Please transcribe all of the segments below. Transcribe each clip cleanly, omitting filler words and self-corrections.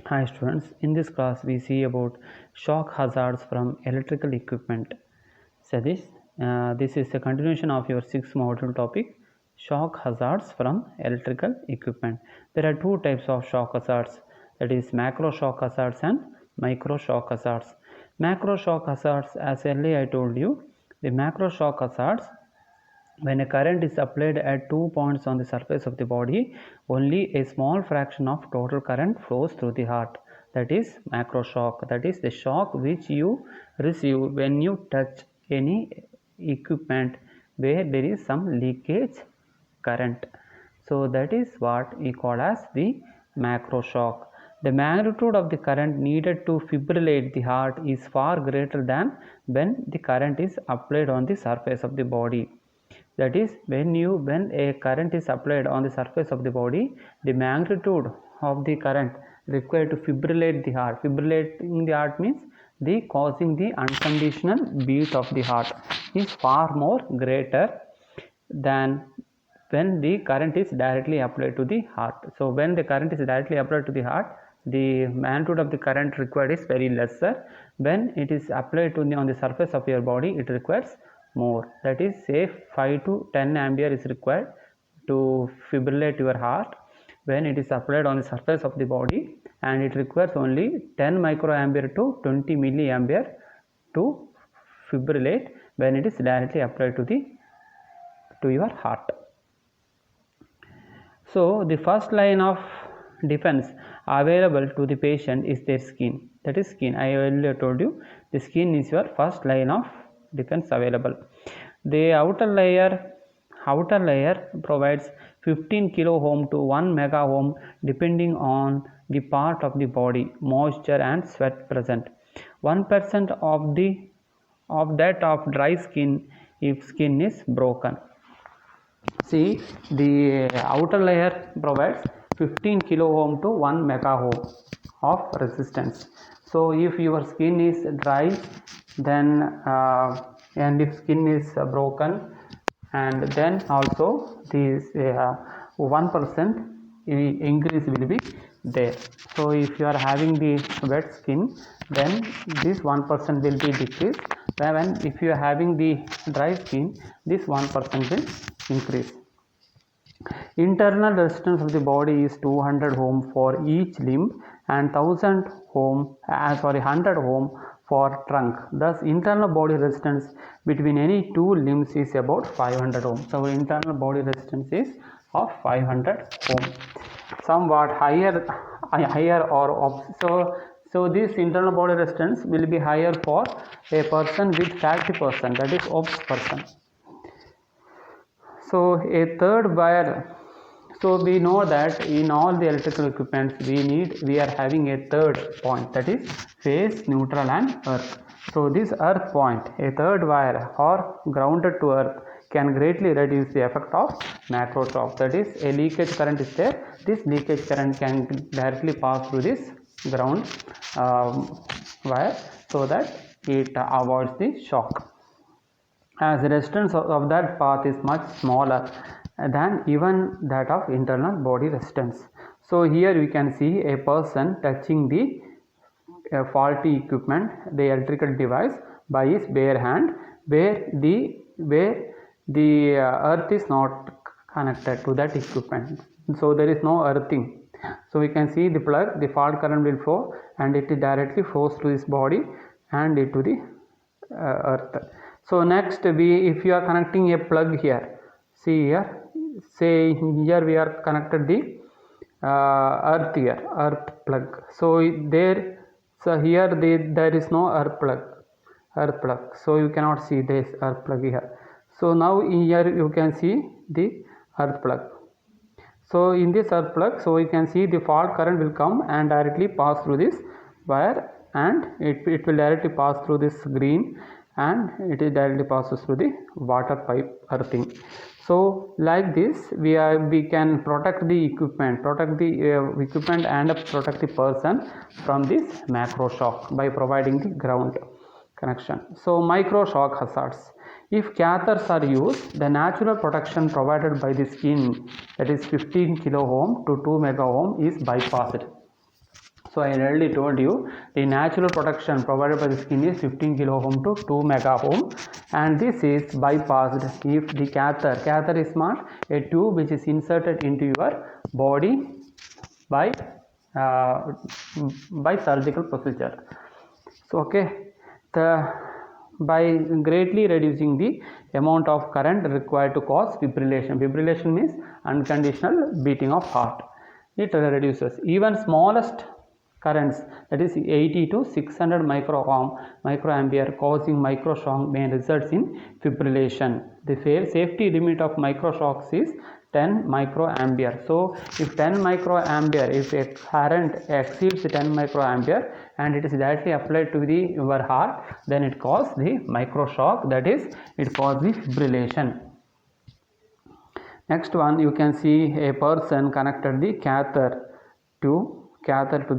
Hi students, in this class we see about shock hazards from electrical equipment. So this is a continuation of your 6th module topic, shock hazards from electrical equipment. There are two types of shock hazards, that is macro shock hazards and micro shock hazards. Macro shock hazards, as earlier I told you, the macro shock hazards, when a current is applied at 2 points on the surface of the body, only a small fraction of total current flows through the heart. That is macro shock. That is the shock which you receive when you touch any equipment where there is some leakage current. So that is what we call as the macro shock. The magnitude of the current needed to fibrillate the heart is far greater than when the current is applied on the surface of the body. That is, when a current is applied on the surface of the body, the magnitude of the current required to fibrillate the heart. Fibrillating the heart means the causing the unconditional beat of the heart is far more greater than when the current is directly applied to the heart. So when the current is directly applied to the heart, the magnitude of the current required is very lesser. When it is applied to on the surface of your body, it requires more. That is, say 5 to 10 ampere is required to fibrillate your heart when it is applied on the surface of the body, and it requires only 10 microampere to 20 milliampere to fibrillate when it is directly applied to your heart. So the first line of defense available to the patient is their skin. That is skin. I earlier told you the skin is your first line of defense available. The outer layer provides 15 kilo ohm to 1 mega ohm depending on the part of the body, moisture and sweat present. 1% of that of dry skin if skin is broken. See, the outer layer provides 15 kilo ohm to 1 mega ohm of resistance. So if your skin is dry, then and if skin is broken, and then also this 1% increase will be there. So if you are having the wet skin, then this 1% will be decreased. When if you are having the dry skin, this 1% will increase. Internal resistance of the body is 200 ohm for each limb and 100 ohm for trunk. Thus, internal body resistance between any two limbs is about 500 ohm. So, internal body resistance is of 500 ohm. Somewhat higher or so this internal body resistance will be higher for a person with fatty person, that is obese person. So a third wire. So we know that in all the electrical equipments we are having a third point, that is phase, neutral and earth. So this earth point, a third wire or grounded to earth, can greatly reduce the effect of macro shock. That is, a leakage current is there. This leakage current can directly pass through this ground wire so that it avoids the shock, as the resistance of that path is much smaller than even that of internal body resistance. So here we can see a person touching the faulty equipment, the electrical device, by his bare hand, where the earth is not connected to that equipment. So there is no earthing. So we can see the plug, the fault current will flow and it directly flows to his body and into the earth. So next if you are connecting a plug here, see here, say here we are connected the earth here, earth plug. So here there is no earth plug. So you cannot see this earth plug here. So now here you can see the earth plug. So in this earth plug, so you can see the fault current will come and directly pass through this wire, and it will directly pass through this green, and it is directly passes through the water pipe earthing. So like this we can protect the equipment and protect the person from this macro shock by providing the ground connection. So micro shock hazards. If catheters are used, the natural protection provided by the skin, that is 15 kilo ohm to 2 mega ohm, is bypassed. So I already told you the natural protection provided by the skin is 15 kilo ohm to 2 mega ohm, and this is bypassed if the catheter is not a tube which is inserted into your body by surgical procedure. So okay, by greatly reducing the amount of current required to cause fibrillation. Fibrillation means unconditional beating of heart. It reduces even smallest currents, that is 80 to 600 microampere causing microshock may result in fibrillation. The safety limit of microshocks is 10 microampere. So if 10 microampere, if a current exceeds 10 microampere and it is directly applied to your heart, then it causes the microshock, that is it causes the fibrillation. Next one, you can see a person connected the catheter to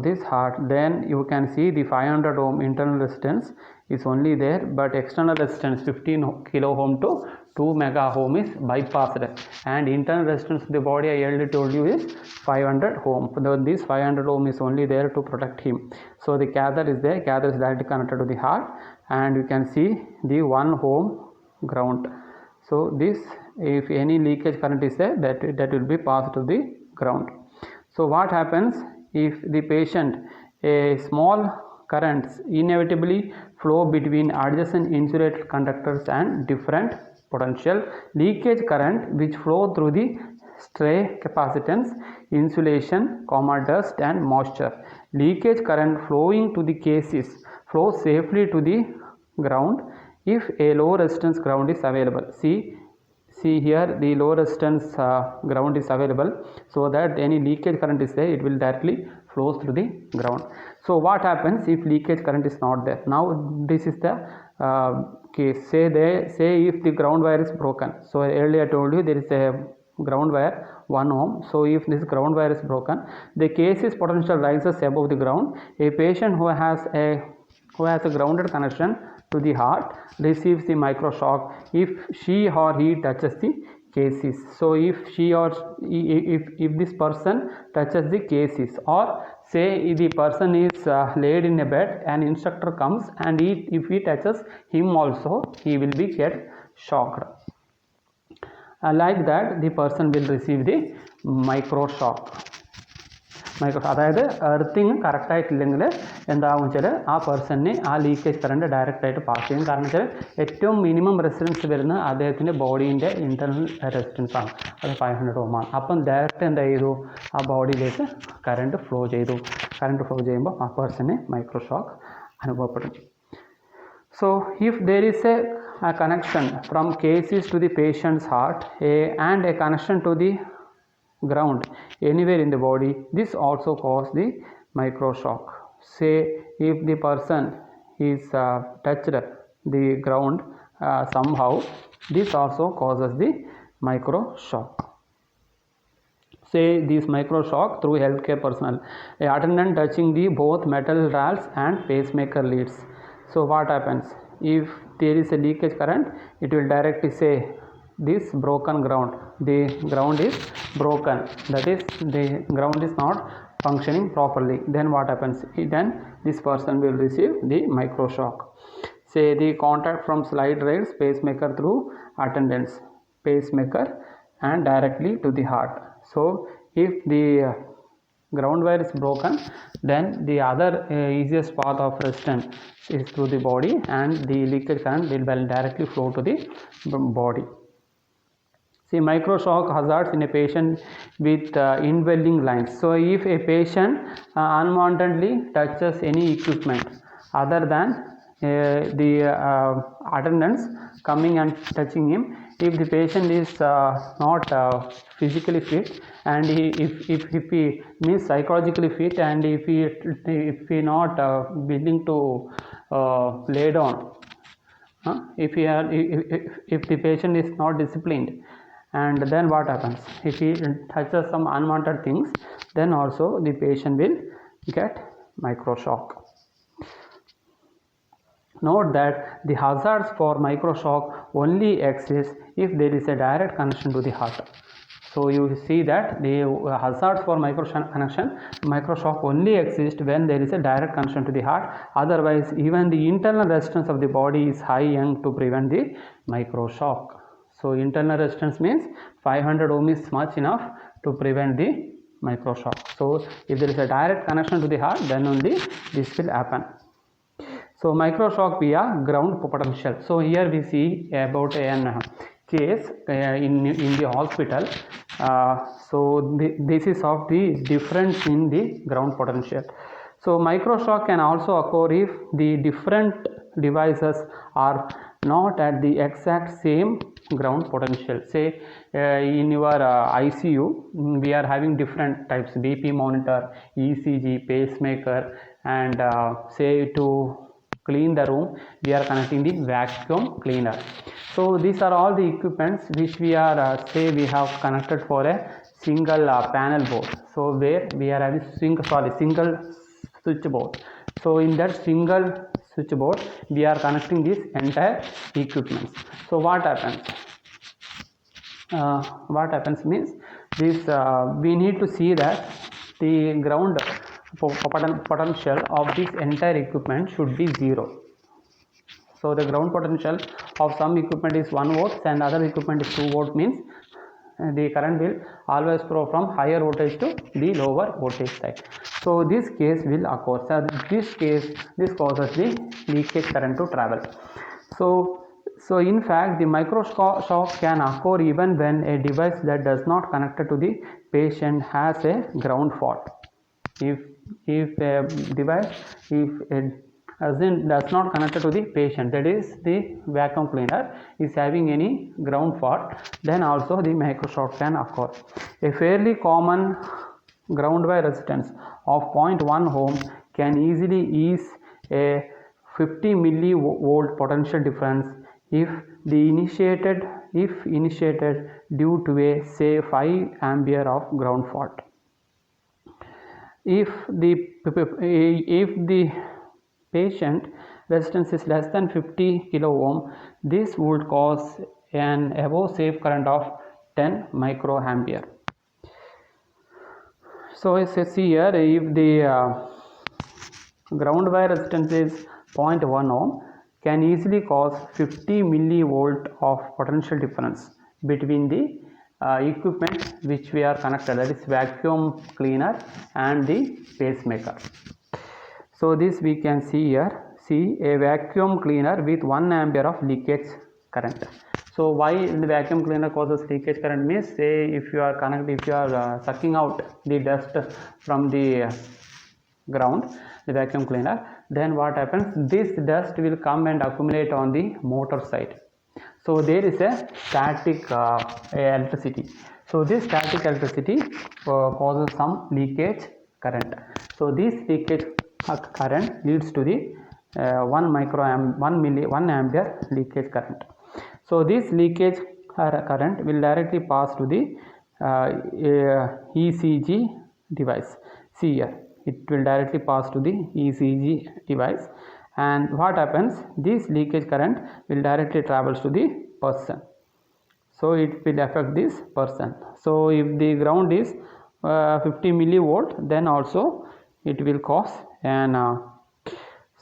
this heart, then you can see the 500 ohm internal resistance is only there, but external resistance 15 kilo ohm to 2 mega ohm is bypassed, and internal resistance of the body I already told you is 500 ohm. This 500 ohm is only there to protect him. So the catheter is there, catheter is directly connected to the heart, and you can see the 1 ohm ground. So this, if any leakage current is there, that will be passed to the ground. So what happens if the patient, a small currents inevitably flow between adjacent insulated conductors and different potential. Leakage current which flow through the stray capacitance, insulation, dust and moisture. Leakage current flowing to the cases flow safely to the ground if a low resistance ground is available. See here the low resistance ground is available, so that any leakage current is there, it will directly flows through the ground. So what happens if leakage current is not there? Now this is the case. Say if the ground wire is broken. So earlier I told you there is a ground wire 1 ohm. So if this ground wire is broken, the case's potential rises above the ground. A patient who has a grounded connection to the heart receives the microshock if she or he touches the cases. So if this person touches the cases, or say the person is laid in a bed, an instructor comes and if he touches him also, he will be get shocked. Like that the person will receive the microshock. അതായത് earthing കറക്റ്റായിട്ടില്ലെങ്കിൽ എന്താകും വെച്ചാൽ ആ പേഴ്സണിന് ആ leakage current ഡയറക്റ്റായിട്ട് pass ചെയ്യും. കാരണം വെച്ചാൽ ഏറ്റവും മിനിമം റെസിസ്റ്റൻസ് വരുന്നത് അദ്ദേഹത്തിൻ്റെ ബോഡീൻ്റെ ഇൻറ്റർണൽ റെസിസ്റ്റൻസ് ആണ്, അത് 500 ohm ആണ്. അപ്പം ഡയറക്റ്റ് എന്താ ചെയ്തു, ആ ബോഡിയിലേക്ക് കറണ്ട് ഫ്ലോ ചെയ്തു. കറണ്ട് ഫ്ലോ ചെയ്യുമ്പോൾ ആ പേഴ്സണിന് മൈക്രോഷോക്ക് അനുഭവപ്പെടും. So if there is a connection from cases to the patient's heart and a connection to the ground anywhere in the body, this also causes the microshock. Say if the person is touched the ground somehow, this also causes the microshock. Say this microshock through healthcare personnel, a attendant touching the both metal rails and pacemaker leads. So what happens if there is a leakage current? It will directly say this broken ground, the ground is broken, that is the ground is not functioning properly. Then what happens? Then this person will receive the microshock. Say the contact from slide rails, pacemaker through attendants, pacemaker and directly to the heart. So if the ground wire is broken, then the other easiest path of resistance is through the body, and the leakage current will directly flow to the body. See microshock hazards in a patient with indwelling lines. So if a patient unwantedly touches any equipment other than the attendants coming and touching him, if the patient is not physically fit, and if he means psychologically fit, and if he not willing to lay down, if the patient is not disciplined, and then what happens? If he touches some unwanted things, then also the patient will get microshock. Note that the hazards for microshock only exist if there is a direct connection to the heart. So you see that the hazards for microshock only exist when there is a direct connection to the heart. Otherwise, even the internal resistance of the body is high enough to prevent the microshock. So internal resistance means 500 ohm is much enough to prevent the microshock. So if there is a direct connection to the heart, then only this will happen. So microshock via ground potential. So here we see about an case in the hospital. This is of the difference in the ground potential. So microshock can also occur if the different devices are not at the exact same ground potential. Say in your ICU, we are having different types: BP monitor, ECG, pacemaker, and say to clean the room we are connecting the vacuum cleaner. So these are all the equipments which we are say we have connected for a single panel board. So where we are having single switchboard. So in that single switchboard we are connecting this entire equipment. So what happens? What happens means this we need to see that the ground potential of this entire equipment should be 0. So the ground potential of some equipment is 1 volt and other equipment is 2 volt, means the current will always flow from higher voltage to the lower voltage side. So this case will occur. So this causes the leakage current to travel. So in fact the microshock can occur even when a device that does not connect to the patient has a ground fault. If a device does not connect to the patient, that is the vacuum cleaner, is having any ground fault, then also the microshock can occur. A fairly common ground wire resistance of 0.1 ohm can easily ease a 50 millivolt potential difference if initiated due to a say 5 ampere of ground fault. If the patient resistance is less than 50 kilo ohm, this would cause an above safe current of 10 microampere. So as you see here, if the ground wire resistance is 0.1 ohm, can easily cause 50 millivolt of potential difference between the equipment which we are connected, that is vacuum cleaner and the pacemaker. So this we can see here. See a vacuum cleaner with 1 ampere of leakage current. So why the vacuum cleaner causes leakage current means, say if you are sucking out the dust from the ground, the vacuum cleaner, then what happens, this dust will come and accumulate on the motor side. So there is a static electricity. So this static electricity causes some leakage current. So this leakage current leads to the 1 ampere leakage current. So this leakage current will directly pass to the ECG device. See here, it will directly pass to the ECG device, and what happens, this leakage current will directly travels to the person. So it will affect this person. So if the ground is 50 millivolt, then also it will cause an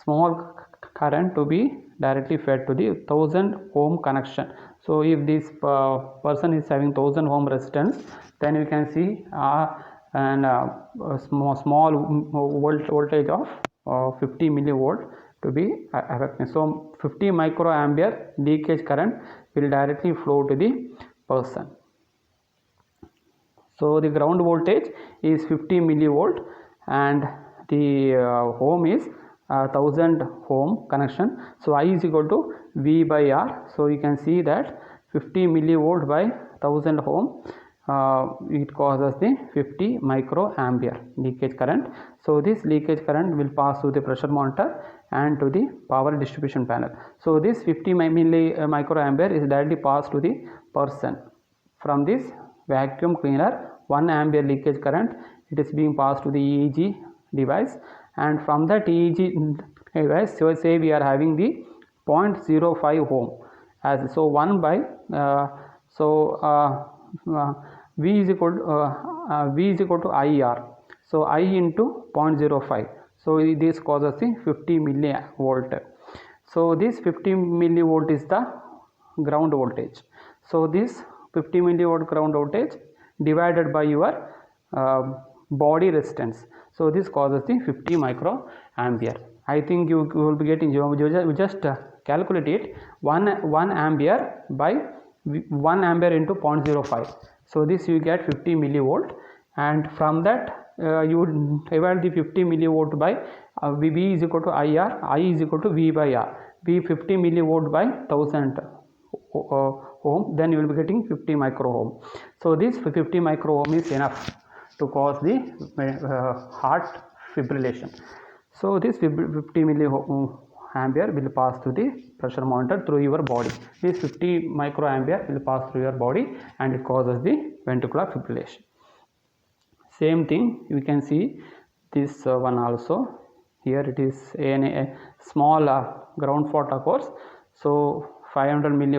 small current to be directly fed to the 1000 ohm connection. So if this person is having 1000 ohm resistance, then you can see small voltage of 50 millivolt to be affected. So 50 microampere leakage current will directly flow to the person. So the ground voltage is 50 millivolt and the ohm is 1000 ohm connection. So I is equal to V by R. So you can see that 50 millivolt by 1000 ohm, it causes the 50 microampere leakage current. So this leakage current will pass through the pressure monitor and to the power distribution panel. So this 50 microampere is directly passed to the person. From this vacuum cleaner, 1 ampere leakage current, it is being passed to the EEG device, and from that EEG device, so say we are having the 0.05 ohm as, so 1 by V is equal to IR. So I into 0.05. So this causes the 50 millivolt. So this 50 millivolt is the ground voltage. So this 50 millivolt ground voltage divided by your body resistance. So this causes the 50 microampere. I think you will be getting, you just calculate it, 1 ampere by 1 ampere into 0.05. So this you get 50 millivolt, and from that you divide the 50 millivolt by V is equal to IR, I is equal to V by R. V 50 millivolt by 1000 ohm, then you will be getting 50 micro ohm. So this 50 micro ohm is enough to cause the heart fibrillation. So this 50 milliampere will pass through the pressure monitor through your body. This 50 microampere will pass through your body and it causes the ventricular fibrillation. Same thing you can see this one also. Here it is a small ground fault occurs. So 500 milli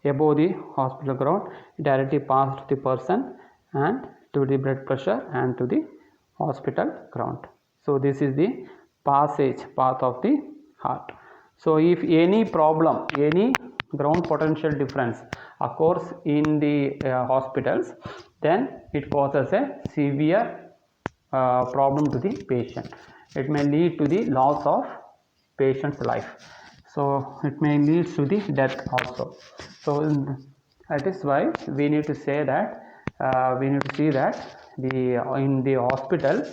above the hospital ground, directly passed to the person and to the blood pressure and to the hospital ground. So this is the path of the heart. So if any problem, any ground potential difference occurs in the hospitals, then it causes a severe problem to the patient. It may lead to the loss of patient's life. So it may lead to the death also. So that is why we need to say that we need to see that in the hospital,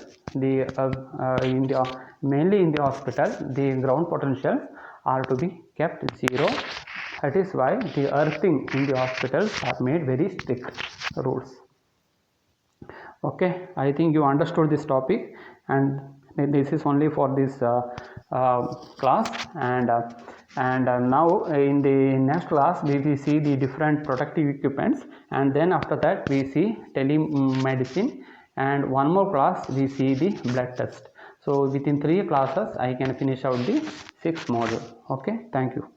mainly in the hospital, the ground potentials are to be kept zero. That is why the earthing in the hospitals are made very strict rules. Okay, I think you understood this topic, and this is only for this class, and now in the next class we will see the different protective equipments, and then after that we see telemedicine, and one more class we see the blood test. So within 3 classes I can finish out the 6th module. Okay, thank you.